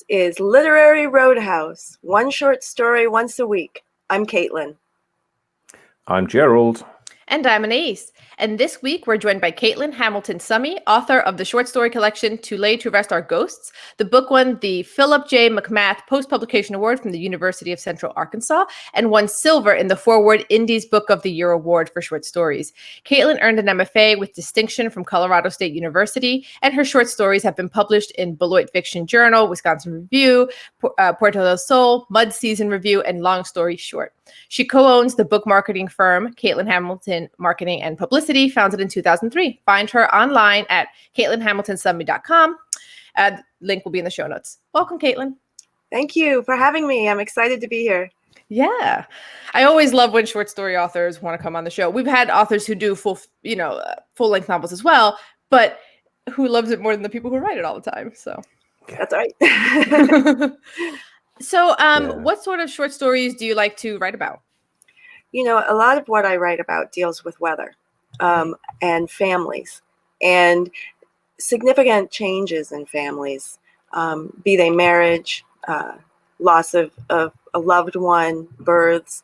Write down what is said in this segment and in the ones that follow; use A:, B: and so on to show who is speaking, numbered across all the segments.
A: is Literary Roadhouse, one short story once a week. I'm Caitlin.
B: I'm Gerald.
C: And I'm Anais. And this week we're joined by Caitlin Hamilton Summie, author of the short story collection To Lay to Rest Our Ghosts. The book won the Phillip J McMath Postpublication Award from the University of Central Arkansas and won silver in the Foreword INDIES Book of the Year Award for short stories. Caitlin earned an MFA with distinction from Colorado State University, and her short stories have been published in Beloit Fiction Journal, Wisconsin Review, Puerto del Sol, Mud Season Review, and Long Story Short. She co-owns the book marketing firm Caitlin Hamilton Marketing and Publicity, founded in 2003. Find her online at CaitlinHamiltonSummie.com. Link will be in the show notes. Welcome, Caitlin.
A: Thank you for having me. I'm excited to be here.
C: Yeah. I always love when short story authors want to come on the show. We've had authors who do full-length novels as well, but who loves it more than the people who write it all the time. So
A: that's right.
C: So what sort of short stories do you like to write about?
A: You know, a lot of what I write about deals with weather and families and significant changes in families, be they marriage, loss of a loved one, births.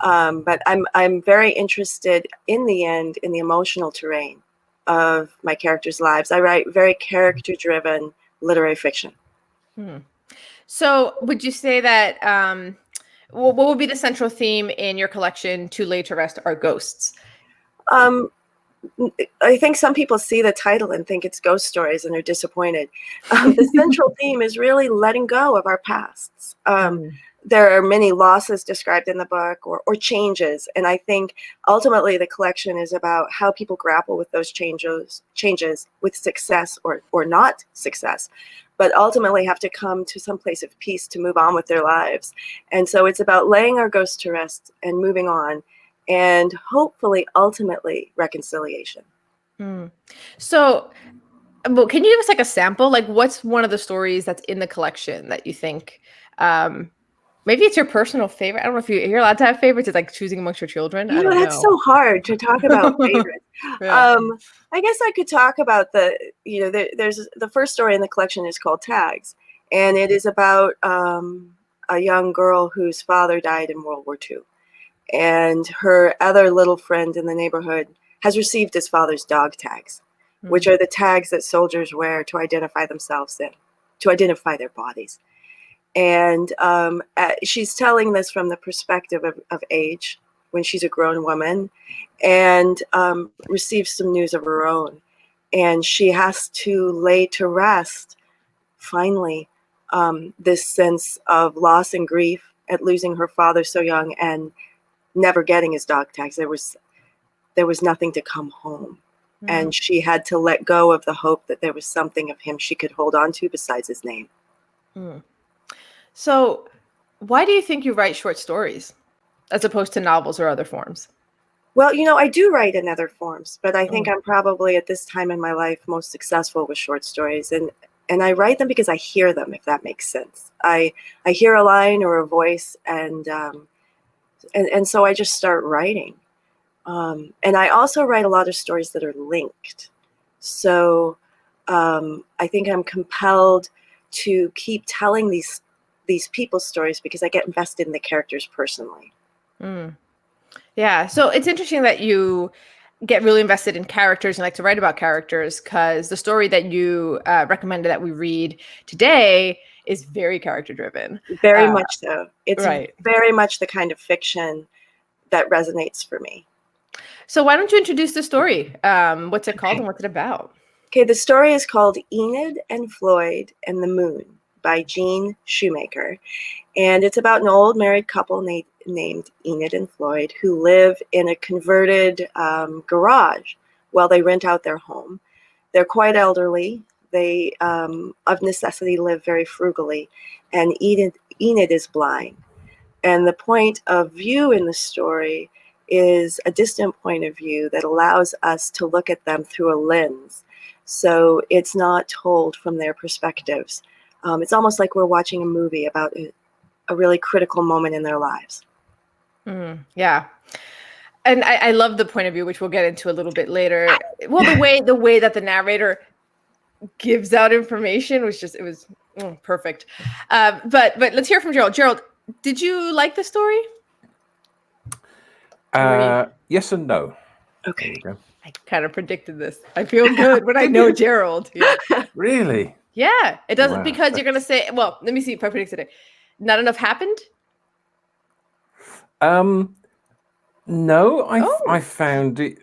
A: But I'm very interested in the end in the emotional terrain of my characters' lives. I write very character-driven literary fiction.
C: So would you say that, what would be the central theme in your collection, To Lay to Rest Our Ghosts?
A: I think some people see the title and think it's ghost stories and are disappointed. The central theme is really letting go of our pasts. There are many losses described in the book or changes. And I think ultimately the collection is about how people grapple with those changes with success or not success, but ultimately have to come to some place of peace to move on with their lives. And so it's about laying our ghosts to rest and moving on, and hopefully ultimately reconciliation.
C: So can you give us like a sample? Like what's one of the stories that's in the collection that you think, maybe it's your personal favorite? I don't know if you're allowed to have favorites. It's like choosing amongst your children.
A: You know, that's so hard to talk about favorites.
C: Yeah.
A: I guess I could talk about there's the first story in the collection is called Tags, and it is about a young girl whose father died in World War II. And her other little friend in the neighborhood has received his father's dog tags, which are the tags that soldiers wear to identify themselves to identify their bodies. And she's telling this from the perspective of age, when she's a grown woman, and receives some news of her own. And she has to lay to rest, finally, this sense of loss and grief at losing her father so young and never getting his dog tags. There was nothing to come home. And she had to let go of the hope that there was something of him she could hold on to besides his name.
C: So why do you think you write short stories as opposed to novels or other forms?
A: Well, you know, I do write in other forms, but I think I'm probably at this time in my life most successful with short stories. And I write them because I hear them, if that makes sense. I hear a line or a voice, and so I just start writing. And I also write a lot of stories that are linked. So I think I'm compelled to keep telling these people's stories because I get invested in the characters personally. Yeah.
C: So it's interesting that you get really invested in characters and like to write about characters, because the story that you recommended that we read today is very character driven.
A: Very much so. It's very much the kind of fiction that resonates for me.
C: So why don't you introduce the story? What's it called and what's it about?
A: Okay, the story is called Enid and Floyd and the Moon by Jeanne Shoemaker. And it's about an old married couple named Enid and Floyd who live in a converted garage while they rent out their home. They're quite elderly. They, of necessity, live very frugally. And Enid is blind. And the point of view in the story is a distant point of view that allows us to look at them through a lens. So it's not told from their perspectives. It's almost like we're watching a movie about a really critical moment in their lives.
C: Yeah. And I love the point of view, which we'll get into a little bit later. Well, the way that the narrator gives out information, it was perfect. But let's hear from Gerald. Gerald, did you like the story?
B: Yes and no.
A: Okay.
C: I kind of predicted this. I feel good when I know Gerald. Yeah.
B: Really?
C: Yeah, it doesn't,
B: Wow.
C: because you're going to say, well, let me see if I predicted it. Not enough happened?
B: No, I found it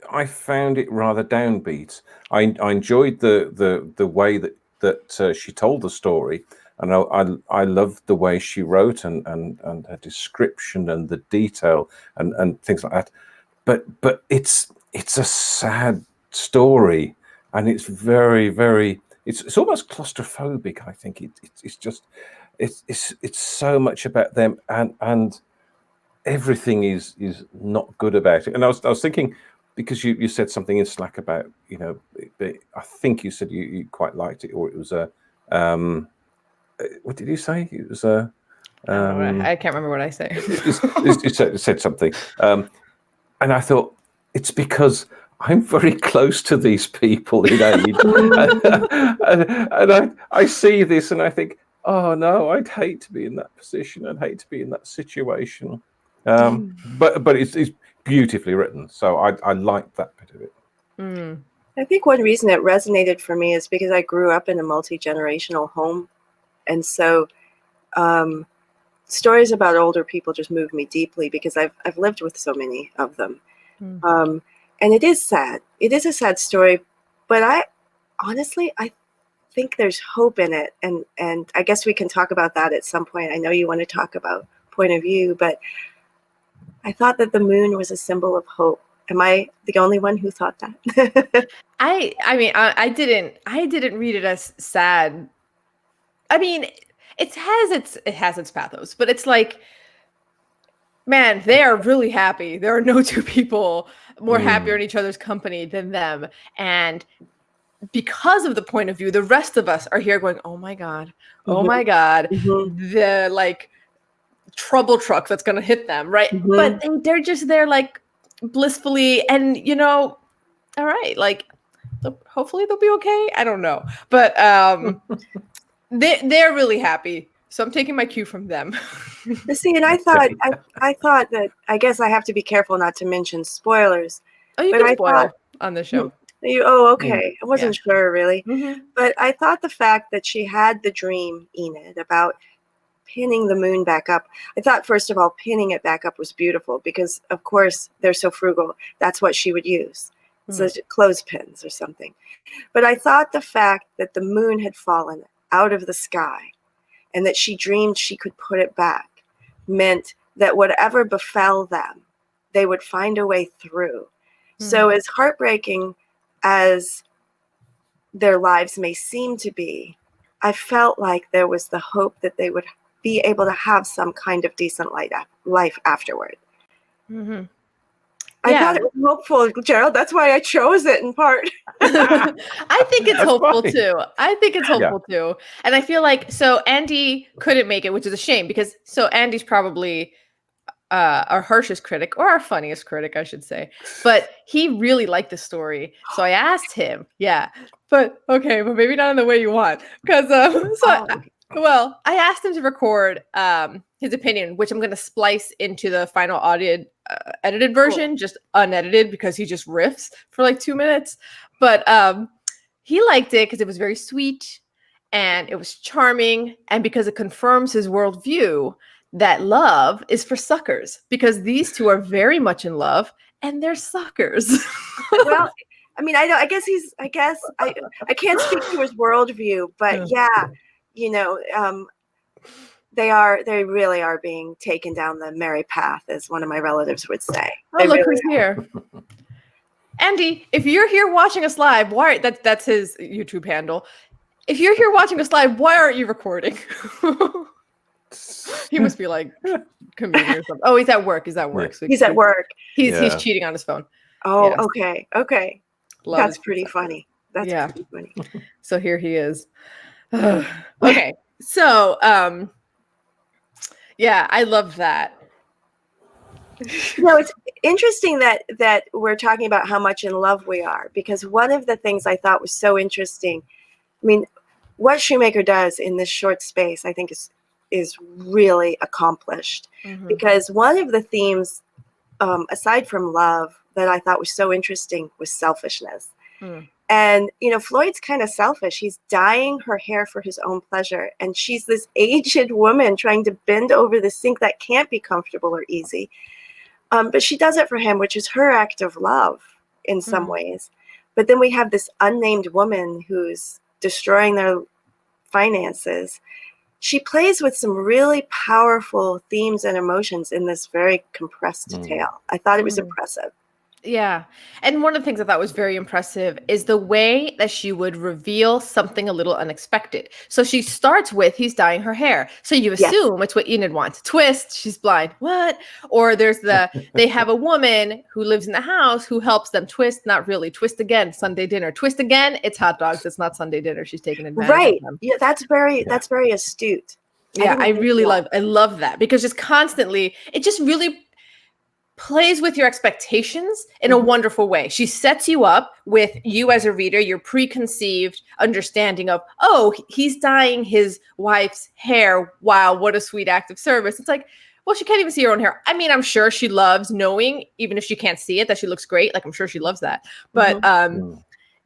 B: rather downbeat. I enjoyed the way that she told the story, and I loved the way she wrote and her description and the detail and things like that. But it's a sad story, and it's very, very, it's almost claustrophobic. I think it's just it's so much about them, and everything is not good about it. And I was thinking, because you said something in Slack about, I think you said you quite liked it, or it was a what did you say? It was a
C: I can't remember what I say.
B: you said something, and I thought, it's because I'm very close to these people in age, and I see this and I think, oh no, I'd hate to be in that position. I'd hate to be in that situation. But it's beautifully written, so I like that bit of it.
A: I think one reason it resonated for me is because I grew up in a multi-generational home, and so stories about older people just move me deeply, because I've lived with so many of them. And it is sad. It is a sad story, but I think there's hope in it, and I guess we can talk about that at some point. I know you want to talk about point of view, but I thought that the moon was a symbol of hope. Am I the only one who thought that?
C: I mean, I didn't read it as sad. I mean, it has its pathos, but it's like, man, they are really happy. There are no two people more happier in each other's company than them. And because of the point of view, the rest of us are here going, oh my God, the like trouble truck that's going to hit them, right? But they're just there like blissfully, and all right, like hopefully they'll be okay. I don't know, but they're really happy. So I'm taking my cue from them.
A: See, and I thought that, I guess I have to be careful not to mention spoilers.
C: Oh, you can spoil on the show.
A: Okay. I wasn't sure, really. But I thought the fact that she had the dream, Enid, about pinning the moon back up. I thought, first of all, pinning it back up was beautiful, because, of course, they're so frugal. That's what she would use. So clothespins or something. But I thought the fact that the moon had fallen out of the sky and that she dreamed she could put it back meant that whatever befell them, they would find a way through. So as heartbreaking as their lives may seem to be, I felt like there was the hope that they would be able to have some kind of decent life afterward. I thought it was hopeful, Gerald. That's why I chose it in part.
C: I think it's hopeful too. I think it's hopeful too. And I feel like, so Andy couldn't make it, which is a shame, because Andy's probably our harshest critic, or our funniest critic, I should say. But he really liked the story. So I asked him, but maybe not in the way you want. Because I asked him to record his opinion, which I'm going to splice into the final edited version, just unedited, because he just riffs for like 2 minutes. But he liked it because it was very sweet and it was charming, and because it confirms his worldview that love is for suckers, because these two are very much in love and they're suckers.
A: Well, I mean, I guess I can't speak to his worldview, but they really are being taken down the merry path, as one of my relatives would say.
C: Oh, look who's here. Andy, if you're here watching us live, that's his YouTube handle. If you're here watching us live, why aren't you recording? He must be like commuting or something. Oh, he's at work. So
A: he's at work.
C: He's cheating on his phone.
A: Oh, yes. Okay. That's pretty funny. That's pretty funny.
C: So here he is. Okay. So, I love that.
A: It's interesting that we're talking about how much in love we are, because one of the things I thought was so interesting I mean, what Shoemaker does in this short space, I think, is really accomplished. Because one of the themes, aside from love, that I thought was so interesting was selfishness. And, you know, Floyd's kind of selfish. He's dyeing her hair for his own pleasure. And she's this aged woman trying to bend over the sink that can't be comfortable or easy. But she does it for him, which is her act of love in some ways. But then we have this unnamed woman who's destroying their finances. She plays with some really powerful themes and emotions in this very compressed tale. I thought it was impressive.
C: Yeah. And one of the things I thought was very impressive is the way that she would reveal something a little unexpected. So she starts with, he's dyeing her hair. So you assume it's what Enid wants. Twist, she's blind. What? Or there's they have a woman who lives in the house who helps them twist. Not really. Twist again, Sunday dinner. Twist again, it's hot dogs. It's not Sunday dinner. She's taking advantage of them.
A: Yeah, that's very astute.
C: Yeah, I love that, because just constantly, it just really plays with your expectations in a wonderful way. She sets you up with you as a reader, your preconceived understanding of, oh, he's dyeing his wife's hair. Wow, what a sweet act of service. It's like, well, she can't even see her own hair. I mean, I'm sure she loves knowing, even if she can't see it, that she looks great. Like, I'm sure she loves that. But,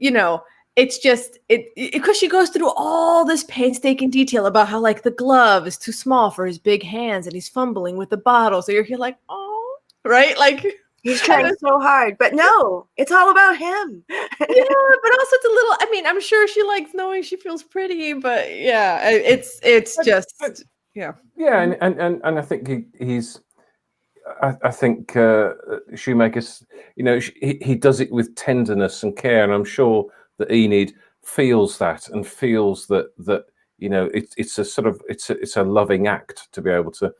C: you know, it's just, because she goes through all this painstaking detail about how, like, the glove is too small for his big hands and he's fumbling with the bottle. So you're here like, oh, right? Like,
A: he's trying so hard, but no, it's all about him.
C: Yeah, but also it's a little, I mean, I'm sure she likes knowing she feels pretty, but yeah, it's just, yeah.
B: Yeah, and I think he's, I think Shoemaker's, you know, he does it with tenderness and care, and I'm sure that Enid feels that and feels that you know, it's a sort of, it's a loving act to be able to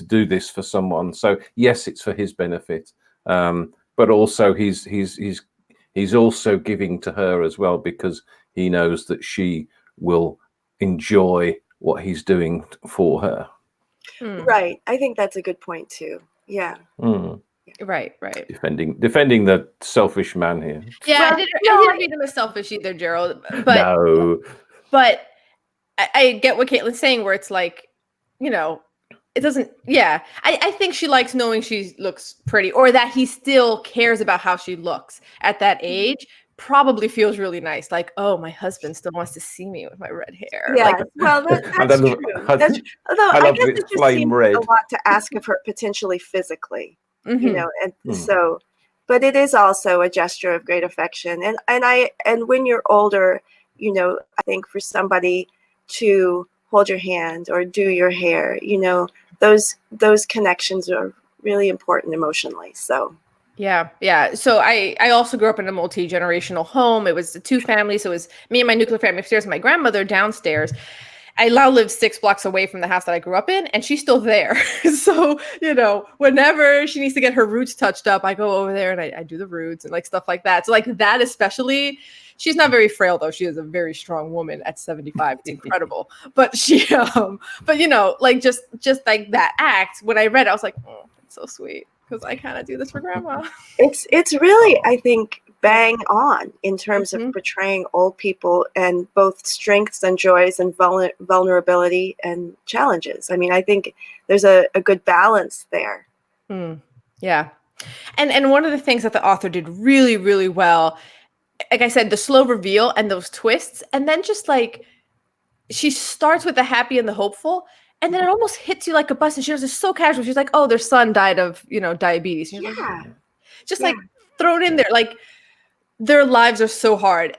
B: do this for someone. So yes, it's for his benefit, but also he's also giving to her as well, because he knows that she will enjoy what he's doing for her.
A: Right. I think that's a good point too. Yeah.
C: Right.
B: Defending the selfish man here.
C: Yeah, I didn't read him as selfish either, Gerald. But
B: No.
C: But I get what Caitlin's saying, where it's like, you know, it doesn't, I think she likes knowing she looks pretty, or that he still cares about how she looks at that age. Probably feels really nice. Like, oh, my husband still wants to see me with my red hair.
A: Yeah,
C: like,
A: well, that's true. Although I guess it just seems a lot to ask of her, potentially physically, you know, and so, but it is also a gesture of great affection. And when you're older, you know, I think for somebody to hold your hand or do your hair, you know, those connections are really important emotionally. So
C: yeah. So I also grew up in a multi-generational home. It was 2 families. So it was me and my nuclear family upstairs and my grandmother downstairs. I now live 6 blocks away from the house that I grew up in, and she's still there. So, you know, whenever she needs to get her roots touched up, I go over there and I do the roots and like stuff like that. So like that, especially, she's not very frail though. She is a very strong woman at 75. It's incredible. But she, but you know, like just like that act, when I read it, I was like, oh, it's so sweet, because I kind of do this for grandma.
A: It's really, I think, bang on in terms of portraying old people and both strengths and joys and vulnerability and challenges. I mean, I think there's a good balance there.
C: Yeah. And one of the things that the author did really, really well, like I said, the slow reveal and those twists, and then just like, she starts with the happy and the hopeful, and then it almost hits you like a bus, and she does it so casual. She's like, oh, their son died of, you know, diabetes. And you're like, just like thrown in there, like, their lives are so hard.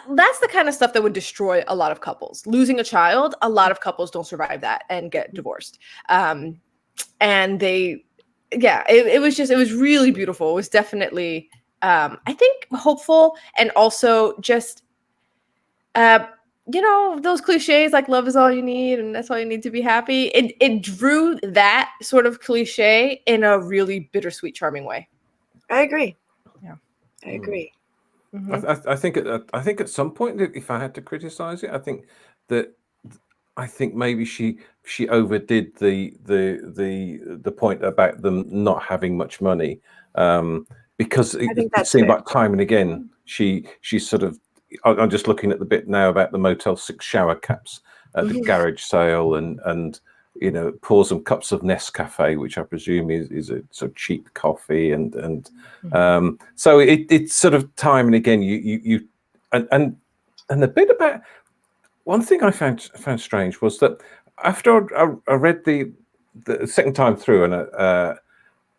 C: That's the kind of stuff that would destroy a lot of couples. Losing a child, a lot of couples don't survive that and get divorced. And it was really beautiful. It was definitely, I think, hopeful, and also just, you know, those cliches like love is all you need and that's all you need to be happy. It drew that sort of cliche in a really bittersweet, charming way.
A: I agree.
C: Yeah,
A: I agree.
B: I think at some point, if I had to criticize it, I think maybe she overdid the point about them not having much money, because it seemed like time and again she sort of I'm just looking at the bit now about the Motel 6 shower caps at the garage sale, and you know, pours some cups of Nescafe, which I presume is a sort of cheap coffee, and so it's sort of time and again and the bit about one thing I found strange was that after I read the second time through,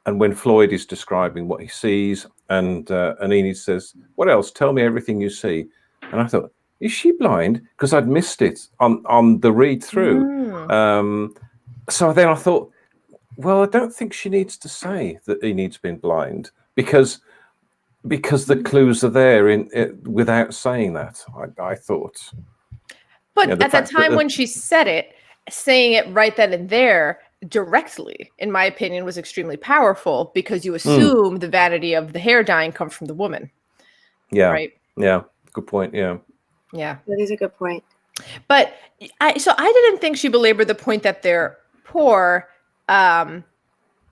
B: and when Floyd is describing what he sees, and Enid says, "What else? Tell me everything you see." And I thought, is she blind? Because I'd missed it on the read through. So then I thought, well, I don't think she needs to say that Enid's been blind, because the clues are there without saying that. I thought.
C: But at the time when she said it, saying it right then and there directly, in my opinion, was extremely powerful, because you assume the vanity of the hair dyeing comes from the woman.
B: Yeah.
C: Right.
B: Yeah. Good point. Yeah.
C: Yeah.
A: That is a good point.
C: But I didn't think she belabored the point that they're poor,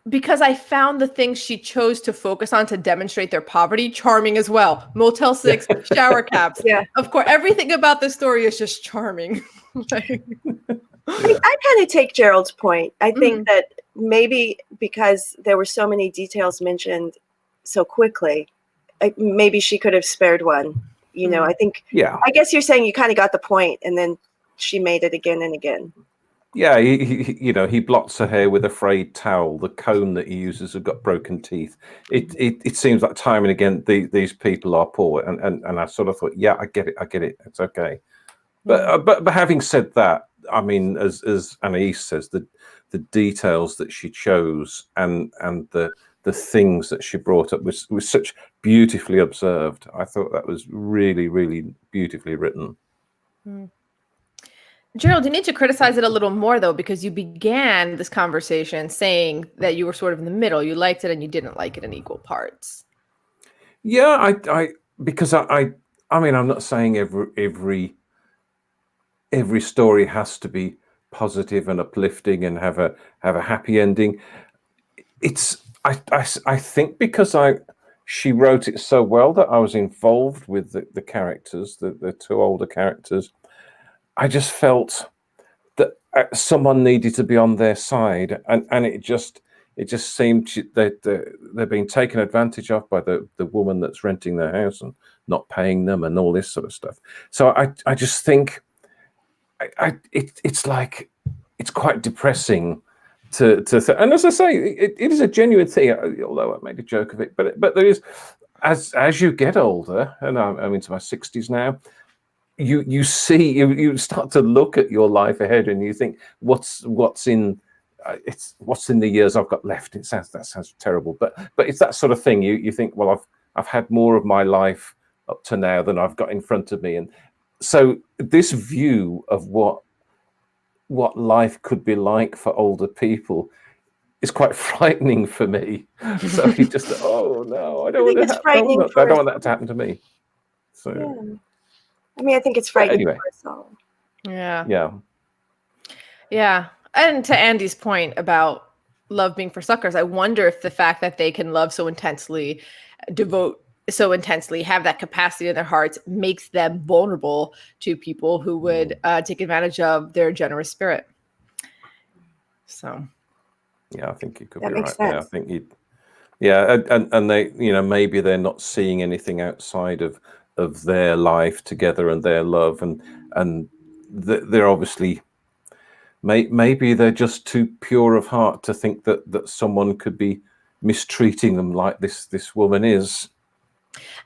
C: because I found the things she chose to focus on to demonstrate their poverty charming as well. Motel 6, shower caps.
A: Yeah.
C: Of course, everything about this story is just charming.
A: I kind of take Gerald's point. I think that maybe because there were so many details mentioned so quickly, maybe she could have spared one. You know, I think.
B: Yeah.
A: I guess you're saying you kind of got the point, and then she made it again and again.
B: Yeah, he blots her hair with a frayed towel. The comb that he uses has got broken teeth. It seems like time and again these people are poor, and I sort of thought, yeah, I get it, it's okay. But having said that, I mean, as Anais says, the details that she chose and the things that she brought up was such beautifully observed. I thought that was really, really beautifully written.
C: Gerald, you need to criticize it a little more, though, because you began this conversation saying that you were sort of in the middle. You liked it and you didn't like it in equal parts.
B: Yeah, because I mean, I'm not saying every story has to be positive and uplifting and have a happy ending. I think because she wrote it so well that I was involved with the characters, the two older characters. I just felt that someone needed to be on their side, and it just seemed that they're being taken advantage of by the woman that's renting their house and not paying them and all this sort of stuff. So I just think it's like, it's quite depressing to and as I say, it is a genuine thing, although I made a joke of it, but there is, as you get older, and I'm into my 60s now, you see, you start to look at your life ahead and you think, what's in the years I've got left. That sounds terrible, but it's that sort of thing. You think, well, I've had more of my life up to now than I've got in front of me, and so this view of what life could be like for older people is quite frightening for me. So you just, oh no, I don't want that to happen to me. So
A: yeah. I mean, I think it's frightening for us all.
C: Yeah. And to Andy's point about love being for suckers, I wonder if the fact that they can love so intensely, devote so intensely, have that capacity in their hearts, makes them vulnerable to people who would take advantage of their generous spirit. So,
B: yeah, I think you could
A: that
B: be
A: makes
B: right
A: sense.
B: there. I think and they, maybe they're not seeing anything outside of their life together and their love, and they're obviously, maybe they're just too pure of heart to think that someone could be mistreating them like this woman is.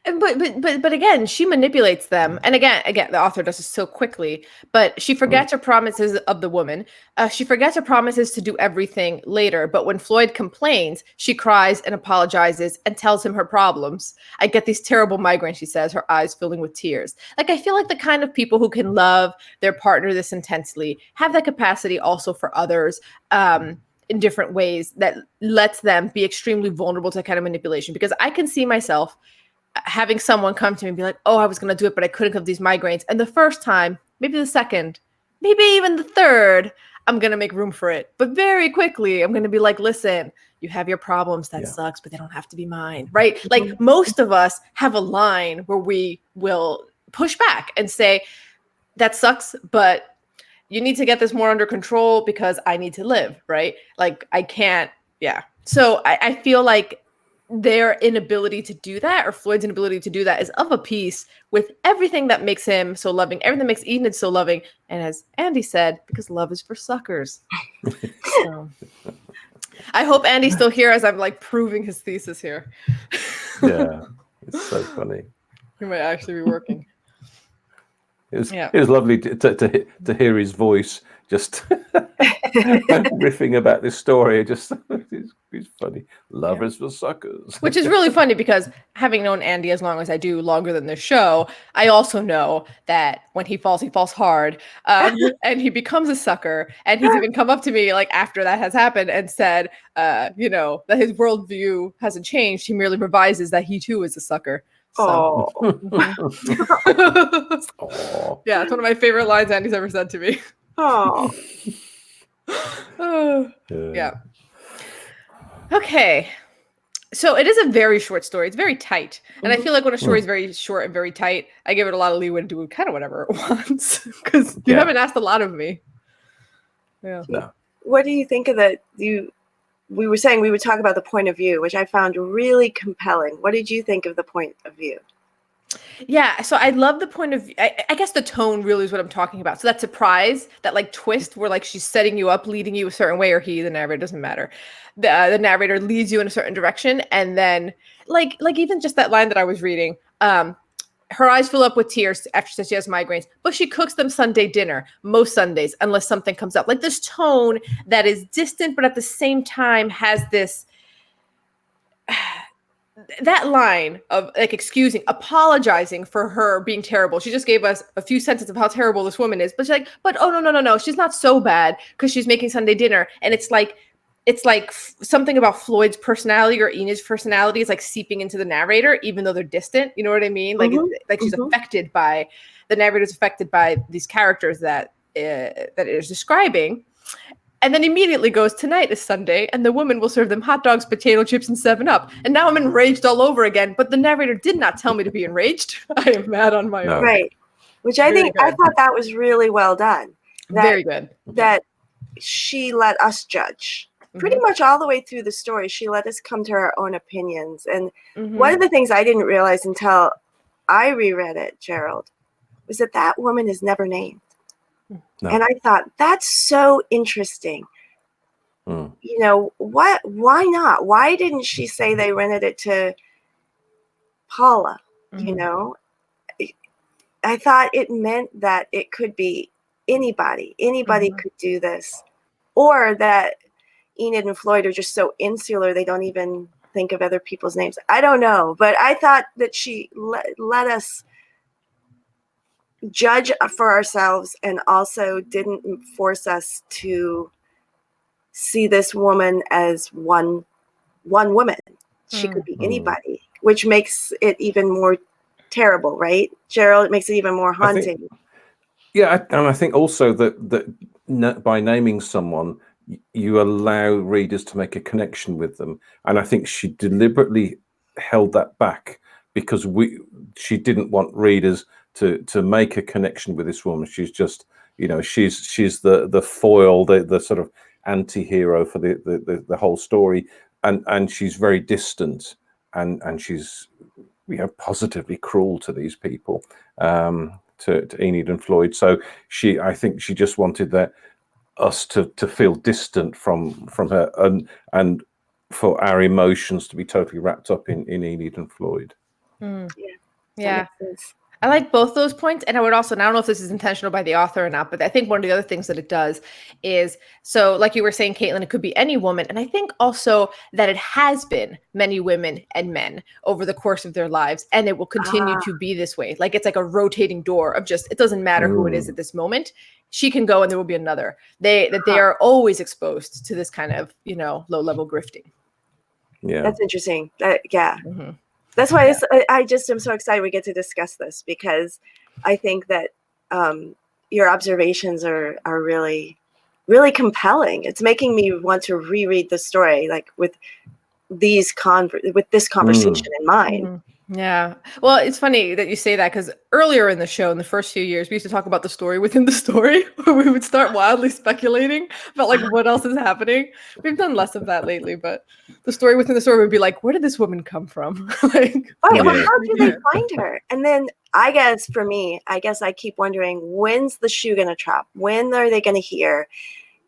C: But again, she manipulates them, and again, the author does this so quickly. But she forgets her promises of the woman. She forgets her promises to do everything later. But when Floyd complains, she cries and apologizes and tells him her problems. I get these terrible migraines, she says, her eyes filling with tears. Like, I feel like the kind of people who can love their partner this intensely have that capacity also for others. In different ways that lets them be extremely vulnerable to kind of manipulation. Because I can see myself having someone come to me and be like, oh, I was going to do it, but I couldn't have these migraines. And the first time, maybe the second, maybe even the third, I'm going to make room for it. But very quickly, I'm going to be like, listen, you have your problems. That sucks, but they don't have to be mine. Right? Like, most of us have a line where we will push back and say, that sucks, but you need to get this more under control because I need to live, right? Like I can't, yeah. So I feel like their inability to do that, or Floyd's inability to do that, is of a piece with everything that makes him so loving, everything that makes Enid so loving. And as Andy said, because love is for suckers. So, I hope Andy's still here as I'm like proving his thesis here.
B: Yeah, it's so funny.
C: He might actually be working.
B: It was lovely to hear his voice just riffing about this story. It's funny. Lovers for suckers.
C: Which is really funny because having known Andy as long as I do, longer than this show, I also know that when he falls hard, and he becomes a sucker. And he's even come up to me like after that has happened and said, that his worldview hasn't changed. He merely revises that he too is a sucker. So.
B: Oh.
C: Yeah, it's one of my favorite lines Andy's ever said to me.
A: Oh.
C: Yeah. Okay. So it is a very short story. It's very tight. And I feel like when a story is very short and very tight, I give it a lot of leeway to do kind of whatever it wants. Because you haven't asked a lot of me. Yeah.
B: No.
A: What do you think of that? We were saying we would talk about the point of view, which I found really compelling. What did you think of the point of view?
C: Yeah, so I love the point of view. I guess the tone really is what I'm talking about. So that surprise, that like twist where like she's setting you up, leading you a certain way, or he, the narrator, doesn't matter. The narrator leads you in a certain direction. And then like even just that line that I was reading, her eyes fill up with tears after she says she has migraines, but she cooks them Sunday dinner most Sundays, unless something comes up. Like this tone that is distant, but at the same time has this... that line of like apologizing for her being terrible. She just gave us a few sentences of how terrible this woman is, but she's like, but oh no, she's not so bad because she's making Sunday dinner. And it's like something about Floyd's personality or Enid's personality is like seeping into the narrator, even though they're distant. You know what I mean? Like, like she's affected by the narrator's affected by these characters that it is describing. And then immediately goes, tonight is Sunday, and the woman will serve them hot dogs, potato chips, and 7-Up. And now I'm enraged all over again. But the narrator did not tell me to be enraged. I am mad on my own.
A: Right. Which I think, I thought that was really well done.
C: Very good.
A: That she let us judge. Pretty much all the way through the story, she let us come to our own opinions. And one of the things I didn't realize until I reread it, Gerald, was that woman is never named. No. And I thought, that's so interesting. You know, why not? Why didn't she say they rented it to Paula? You know, I thought it meant that it could be anybody. Anybody could do this. Or that Enid and Floyd are just so insular, they don't even think of other people's names. I don't know. But I thought that she let us judge for ourselves and also didn't force us to see this woman as one woman. She could be anybody, which makes it even more terrible, right, Gerald? It makes it even more haunting.
B: I think also that by naming someone, you allow readers to make a connection with them, and I think she deliberately held that back because she didn't want readers to make a connection with this woman. She's just, she's the foil, the sort of anti-hero for the whole story, and she's very distant, and she's positively cruel to these people, to Enid and Floyd. So I think she just wanted us to feel distant from her, and for our emotions to be totally wrapped up in Enid and Floyd.
C: Yeah. I like both those points. And I would also, and I don't know if this is intentional by the author or not, but I think one of the other things that it does is, so like you were saying, Caitlin, it could be any woman. And I think also that it has been many women and men over the course of their lives. And it will continue to be this way. Like it's like a rotating door of just, it doesn't matter who it is at this moment. She can go and there will be another. They are always exposed to this kind of, low level grifting.
B: Yeah.
A: That's interesting. That's why I just am so excited we get to discuss this, because I think that your observations are really, really compelling. It's making me want to reread the story, like with this conversation in mind.
C: Yeah. Well, it's funny that you say that because earlier in the show, in the first few years, we used to talk about the story within the story, where we would start wildly speculating about like what else is happening. We've done less of that lately, but the story within the story would be like, where did this woman come from? Like,
A: Right. Well,
B: Yeah.
A: how do they find her? And then I guess for me, I keep wondering, when's the shoe going to drop? When are they going to hear?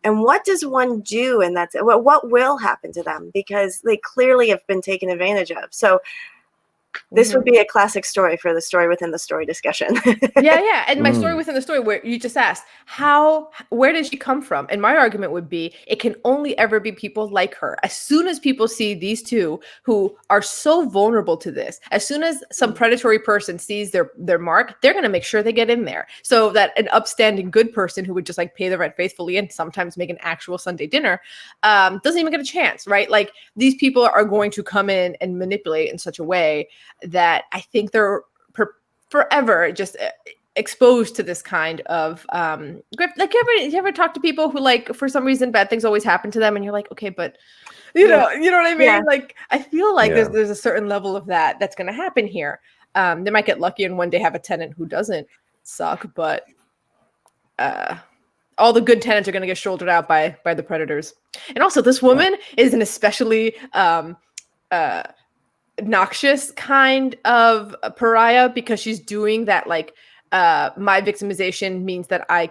A: And what does one do? And what will happen to them? Because they clearly have been taken advantage of. So this would be a classic story for the story within the story discussion.
C: Yeah. And my story within the story, where you just asked, where did she come from? And my argument would be, it can only ever be people like her. As soon as people see these two who are so vulnerable to this, as soon as some predatory person sees their mark, they're going to make sure they get in there, so that an upstanding good person who would just like pay the rent faithfully and sometimes make an actual Sunday dinner doesn't even get a chance, right? Like, these people are going to come in and manipulate in such a way that I think they're forever just exposed to this kind of grip. Like, you ever talk to people who, like, for some reason bad things always happen to them, and you're like, okay, but you know what I mean?
A: Yeah.
C: Like, I feel like there's a certain level of that's going to happen here. They might get lucky and one day have a tenant who doesn't suck, but all the good tenants are going to get shouldered out by the predators. And also, this woman is an especially noxious kind of a pariah, because she's doing that, like, self-victimization means that I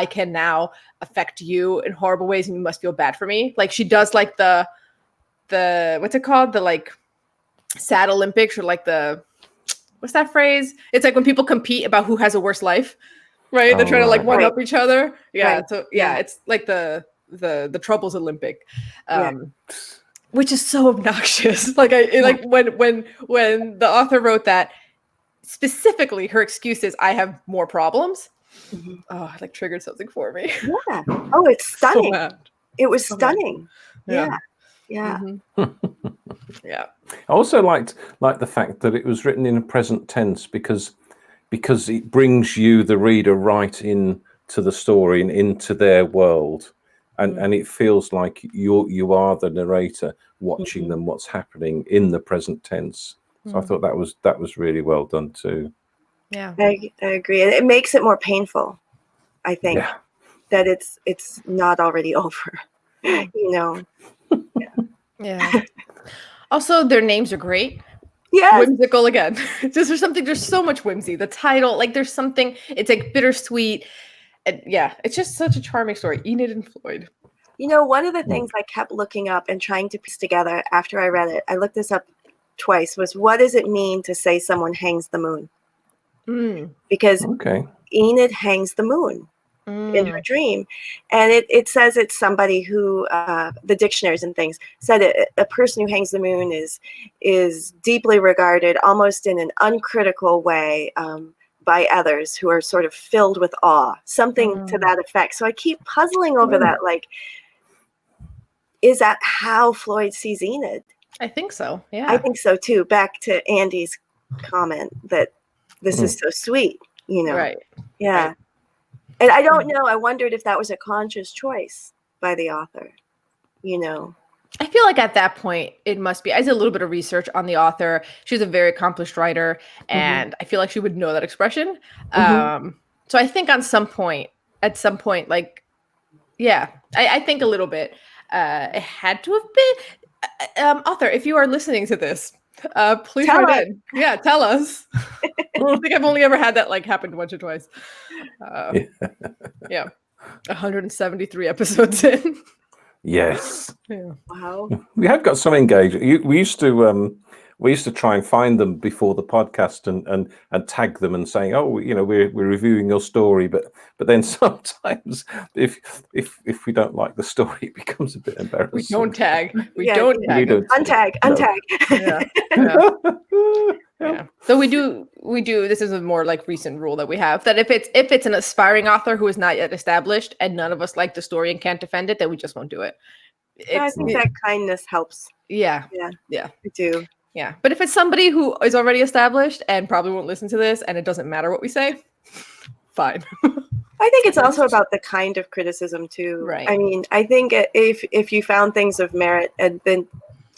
C: can now affect you in horrible ways and you must feel bad for me. Like, she does like the what's it called, the like sad Olympics, or like what's that phrase? It's like when people compete about who has a worse life, right? They're trying to like one up each other. Yeah.
A: Right.
C: So it's like the Troubles Olympic. Which is so obnoxious. Like, like when the author wrote that, specifically her excuse is, I have more problems. Oh, it like triggered something for me.
A: Yeah. Oh, it's stunning.
C: So
A: It was stunning.
C: Yeah.
A: Yeah.
C: Yeah.
B: I also liked the fact that it was written in a present tense, because it brings you, the reader, right in to the story and into their world. And it feels like you are the narrator watching them, what's happening in the present tense. So I thought that was really well done too.
C: Yeah,
A: I agree. And it makes it more painful, I think, that it's not already over. You know.
C: Yeah. Also, their names are great.
A: Yes.
C: Whimsical again. There's so much whimsy. The title, like, there's something, it's like bittersweet. And it's just such a charming story. Enid and Floyd.
A: You know, one of the things I kept looking up and trying to piece together after I read it, I looked this up twice, was, what does it mean to say someone hangs the moon? Because Enid hangs the moon in her dream. And it says it's somebody who, the dictionaries and things said a person who hangs the moon is deeply regarded, almost in an uncritical way, by others, who are sort of filled with awe, something to that effect. So I keep puzzling over that. Like, is that how Floyd sees Enid?
C: I think so. Yeah,
A: I think so too. Back to Andy's comment that this is so sweet, you know?
C: Right.
A: Yeah.
C: Right.
A: And I don't know. I wondered if that was a conscious choice by the author, you know?
C: I feel like at that point it must be. I did a little bit of research on the author. She's a very accomplished writer, and I feel like she would know that expression. So I think at some point, like, I think a little bit. It had to have been. Author, if you are listening to this, please write in. Yeah, tell us. I think I've only ever had that like happen once or twice. 173 episodes in.
B: Yes.
C: Yeah.
A: Wow.
B: We have got some engagement. We used to try and find them before the podcast and tag them and saying, oh, you know, we're reviewing your story, but then sometimes if we don't like the story, it becomes a bit embarrassing.
C: We don't tag. We
A: Yeah,
C: don't
A: yeah.
C: tag.
A: Untag.
C: Yeah. So we do. This is a more like recent rule that we have, that if it's an aspiring author who is not yet established and none of us like the story and can't defend it, then we just won't do it.
A: I think that kindness helps.
C: Yeah.
A: I do.
C: Yeah. But if it's somebody who is already established and probably won't listen to this, and it doesn't matter what we say, fine.
A: I think it's also about the kind of criticism too.
C: Right.
A: I mean, I think if you found things of merit and then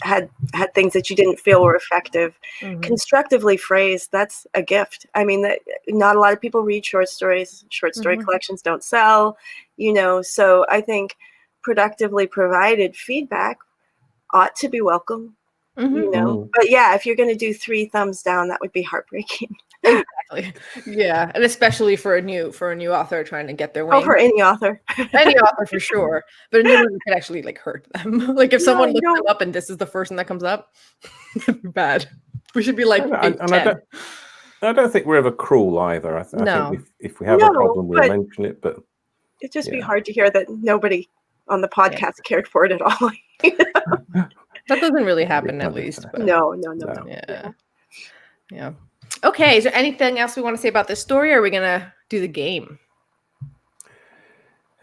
A: had things that you didn't feel were effective.
C: Mhm.
A: Constructively phrased, that's a gift. I mean, not a lot of people read short stories. Short story
C: Mhm.
A: collections don't sell, so I think productively provided feedback ought to be welcome,
B: Mhm.
A: But yeah, if you're going to do 3 thumbs down, that would be heartbreaking.
C: Exactly. Yeah, and especially for a new author trying to get their
A: Oh,
C: wings.
A: for any author.
C: Any author for sure, but a new one could actually like hurt them. Like if someone looks them up and this is the first one that comes up, that'd be bad. We should be like page 10.
B: I don't think we're ever cruel either. I
C: No.
B: think if we have a
A: No,
B: problem, we'll
A: but
B: mention it. But
A: it'd just be
B: yeah.
A: hard to hear that nobody on the podcast cared for it at all.
C: That doesn't really happen, at least. But
A: No.
C: yeah. Yeah. Okay. Is there anything else we want to say about this story, or are we gonna do the game?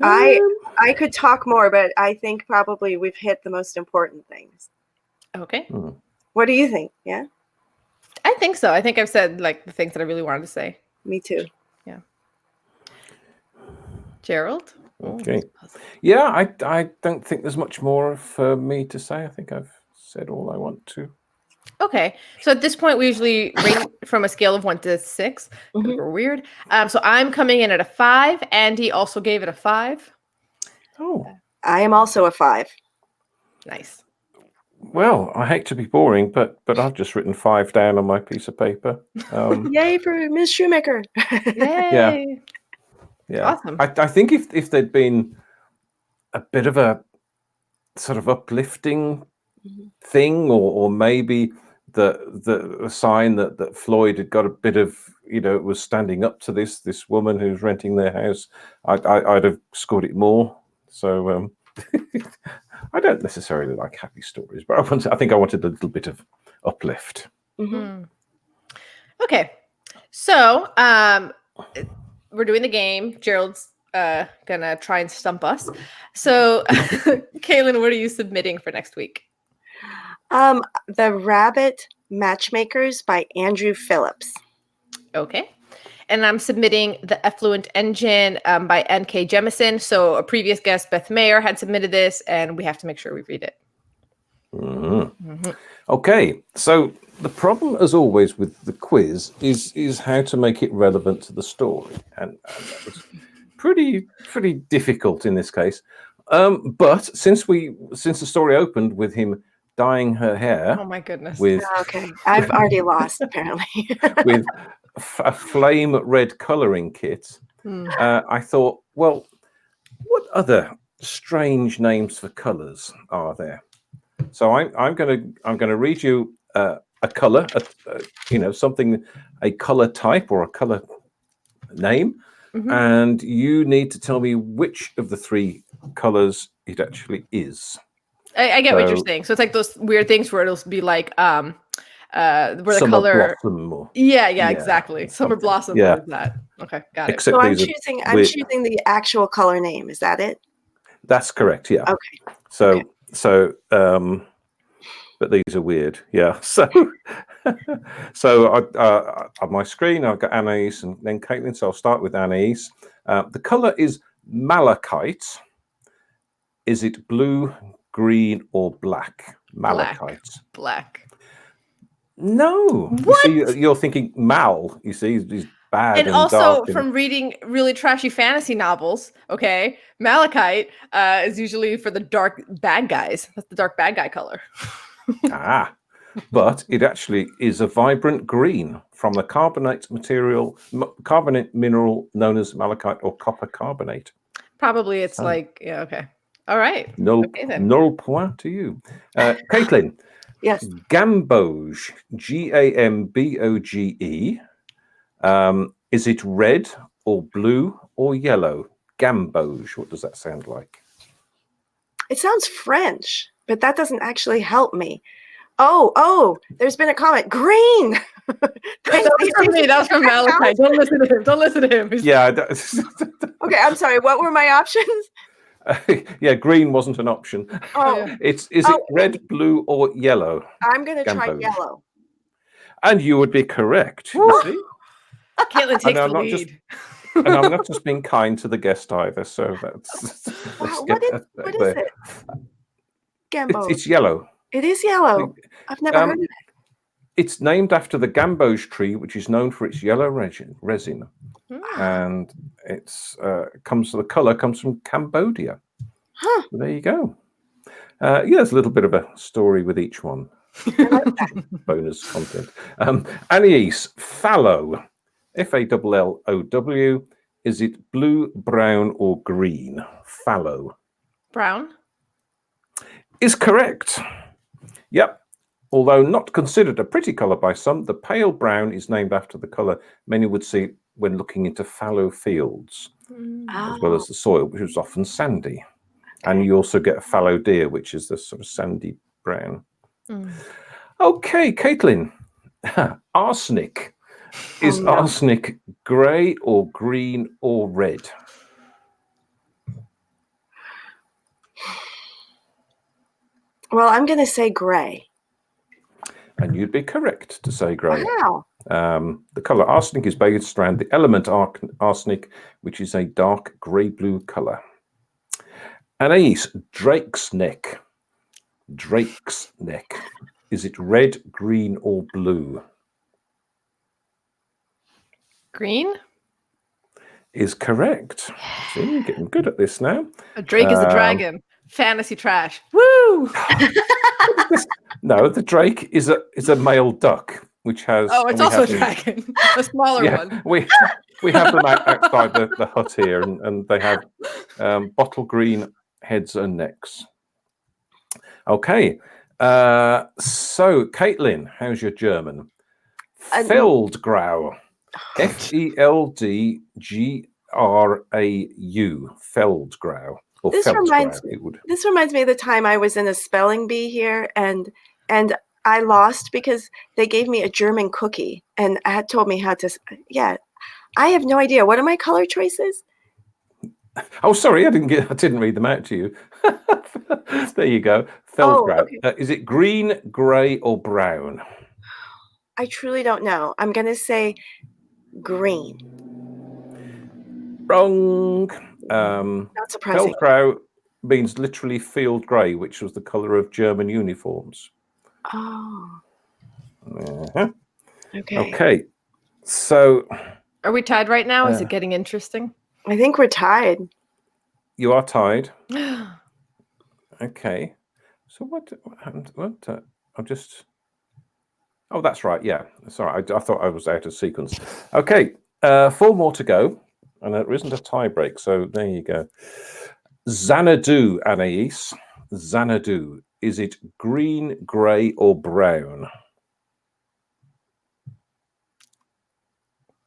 A: I could talk more, but I think probably we've hit the most important things.
C: Okay.
A: What do you think? Yeah?
C: I think so. I think I've said like the things that I really wanted to say.
A: Me too.
C: Yeah. Gerald?
B: Okay. Yeah, I don't think there's much more for me to say. I think I've said all I want to.
C: Okay. So at this point, we usually rate from a scale of 1 to 6. We're weird. So I'm coming in at a 5. Andy also gave it a 5.
B: Oh.
A: I am also a 5.
C: Nice.
B: Well, I hate to be boring, but I've just written 5 down on my piece of paper.
A: Yay for Ms. Shoemaker.
C: Yay.
B: Yeah.
C: Awesome.
B: I think if there'd been a bit of a sort of uplifting thing, or maybe the sign that Floyd had got a bit of, was standing up to this woman who's renting their house, I'd have scored it more. So I don't necessarily like happy stories, but I think I wanted a little bit of uplift.
C: Okay. So we're doing the game. Gerald's gonna try and stump us. So Caitlin, what are you submitting for next week?
A: The Rabbit Matchmakers by Andrew Phillips.
C: Okay. And I'm submitting The Effluent Engine by N.K. Jemisin. So a previous guest, Beth Mayer, had submitted this, and we have to make sure we read it.
B: Okay, so the problem, as always, with the quiz is how to make it relevant to the story, and that was pretty difficult in this case. But since the story opened with him dyeing her hair,
C: oh my goodness,
A: okay, I've already lost apparently,
B: with a flame red coloring kit, I thought, well, what other strange names for colors are there? So I'm gonna read you a color, something, a color type or a color name, and you need to tell me which of the 3 colors it actually is.
C: I get what you're saying. So it's like those weird things where it'll be like where the
B: Summer
C: color
B: blossom or,
C: yeah, exactly. Summer blossom.
B: Yeah.
C: What is that? Okay, got it.
B: Except
A: so I'm choosing the actual color name. Is that it?
B: That's correct. Yeah.
A: Okay.
B: So but these are weird. Yeah. So on my screen I've got Anais and then Caitlin. So I'll start with Anais. The color is malachite. Is it blue, green, or black? Malachite.
C: Black.
B: No.
C: What?
B: You see, you're thinking mal. You see, he's bad
C: And
B: and
C: also
B: dark
C: from reading really trashy fantasy novels, okay, malachite is usually for the dark bad guys. That's the dark bad guy color.
B: But it actually is a vibrant green from the carbonate mineral known as malachite or copper carbonate.
C: Probably it's like, yeah, okay. All right.
B: Null point to you. Caitlin.
A: Yes.
B: Gamboge, Gamboge. Is it red or blue or yellow? Gamboge. What does that sound like?
A: It sounds French, but that doesn't actually help me. Oh, there's been a comment. Green.
C: That was from me. That was from Malachite. Don't listen to him. Don't listen to him.
B: Yeah.
A: Okay, I'm sorry. What were my options?
B: Yeah, green wasn't an option.
A: Oh,
B: is it red, blue, or yellow?
A: I'm gonna try yellow.
B: And you would be correct. You see?
C: Caitlin takes the lead.
B: And I'm not just being kind to the guest either. So that's.
A: Wow, what is it? Gamboge.
B: It's yellow.
A: It is yellow. I've never heard of it.
B: It's named after the gamboge tree, which is known for its yellow resin. And it's the color comes from Cambodia.
A: Huh.
B: So there you go. There's a little bit of a story with each one.
A: I like that.
B: Bonus content. Anais, fallow, Fallow. Is it blue, brown, or green? Fallow.
C: Brown.
B: Is correct. Yep. Although not considered a pretty color by some, the pale brown is named after the color many would see when looking into fallow fields, as well as the soil, which is often sandy. And you also get a fallow deer, which is the sort of sandy brown. Okay, Caitlin. Arsenic. Is arsenic grey or green or red?
A: Well, I'm going to say gray.
B: And you'd be correct to say grey.
A: Wow.
B: The colour arsenic is based around the element arsenic, which is a dark grey-blue colour. Anais, drake's neck. Drake's neck. Is it red, green, or blue?
C: Green.
B: Is correct. See, you're getting good at this now.
C: A drake is a dragon. Fantasy trash. Woo!
B: No, the drake is a male duck, which has.
C: Oh, it's also a dragon, a smaller one. We have them outside the hut here, and they have bottle green heads and necks. Okay, so Caitlin, how's your German? Feldgrau, Feldgrau, Feldgrau.
A: This reminds me of the time I was in a spelling bee here, and I lost because they gave me a German cookie and had told me how to. Yeah, I have no idea. What are my color choices?
B: Oh, sorry, I didn't read them out to you. There you go. Feldgrau. Okay. Is it green, grey, or brown?
A: I truly don't know. I'm going to say green.
B: Wrong.
A: Not surprising.
B: Feldgrau means literally field grey, which was the colour of German uniforms.
A: Oh.
B: Uh-huh.
A: Okay.
B: Okay. So.
C: Are we tied right now? Is it getting interesting?
A: I think we're tied.
B: You are tied. Okay. So what happened? I'm just. Oh, that's right. Yeah. Sorry. I thought I was out of sequence. Okay. 4 more to go. And there isn't a tie break, so there you go. Xanadu, Anais. Xanadu. Is it green, grey, or brown?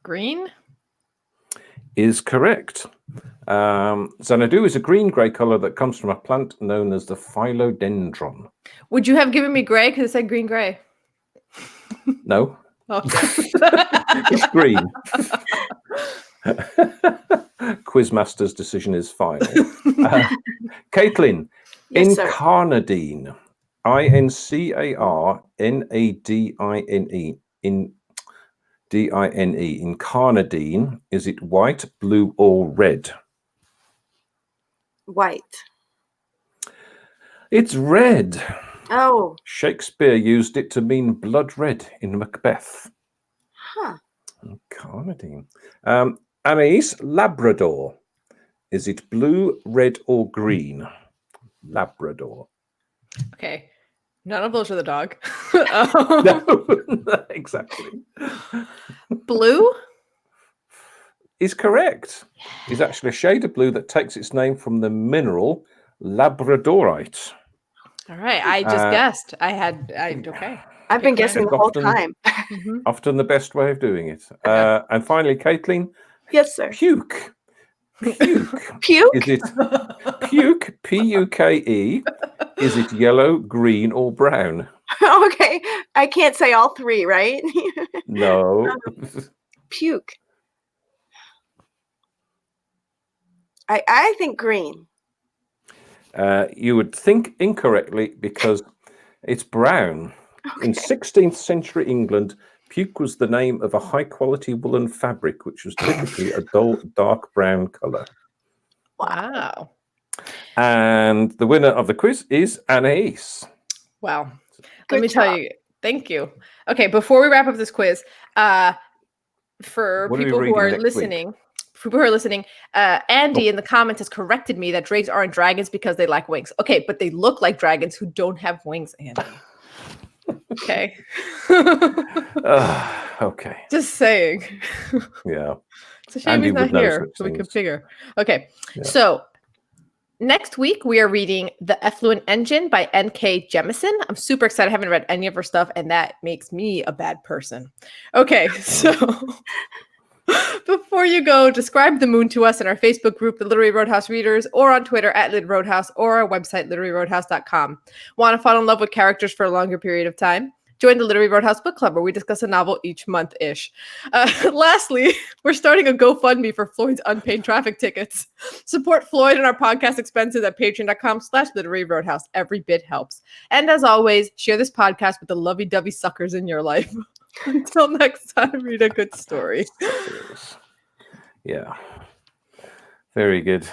C: Green?
B: Is correct. Xanadu is a green-grey colour that comes from a plant known as the philodendron.
C: Would you have given me grey because it said green-grey?
B: No.
C: Okay.
B: It's green. Quizmaster's decision is final. Caitlin,
A: yes,
B: incarnadine, Incarnadine, incarnadine, is it white, blue, or red?
A: White.
B: It's red.
A: Oh.
B: Shakespeare used it to mean blood red in Macbeth.
A: Huh.
B: Incarnadine. Anais, Labrador. Is it blue, red, or green? Labrador.
C: Okay. None of those are the dog.
B: No, exactly.
C: Blue?
B: Is correct. Is actually a shade of blue that takes its name from the mineral labradorite.
C: All right. I just guessed. Okay.
A: I've been guessing the whole time.
B: Often the best way of doing it. And finally, Caitlin.
A: Yes, sir.
B: Puke. Puke.
A: Puke?
B: Is it puke, P-U-K-E? Is it yellow, green, or brown?
A: Okay. I can't say all 3, right?
B: No.
A: Puke. I think green.
B: You would think incorrectly because it's brown. Okay. In 16th century England, puke was the name of a high-quality woolen fabric, which was typically a dull, dark brown colour.
C: Wow.
B: And the winner of the quiz is Anais.
C: Wow. Let
A: Good
C: me tell
A: job.
C: you. Thank you. Okay, before we wrap up this quiz, for
B: What are we
C: people who
B: reading
C: are
B: next
C: listening, Andy in the comments has corrected me that drakes aren't dragons because they lack wings. Okay, but they look like dragons who don't have wings, Andy. Okay.
B: Okay.
C: Just saying.
B: Yeah.
C: It's a shame
B: Andy
C: he's not
B: would know
C: here
B: such
C: so we can
B: things.
C: figure. Okay.
B: Yeah.
C: So next week, we are reading The Effluent Engine by N.K. Jemisin. I'm super excited. I haven't read any of her stuff, and that makes me a bad person. Okay, so before you go, describe the moon to us in our Facebook group, The Literary Roadhouse Readers, or on Twitter at Lit Roadhouse, or our website, literaryroadhouse.com. Want to fall in love with characters for a longer period of time? Join the Literary Roadhouse Book Club, where we discuss a novel each month-ish. Lastly, we're starting a GoFundMe for Floyd's unpaid traffic tickets. Support Floyd and our podcast expenses at patreon.com/Literary Roadhouse. Every bit helps. And as always, share this podcast with the lovey-dovey suckers in your life. Until next time, read a good story.
B: Yeah. Very good.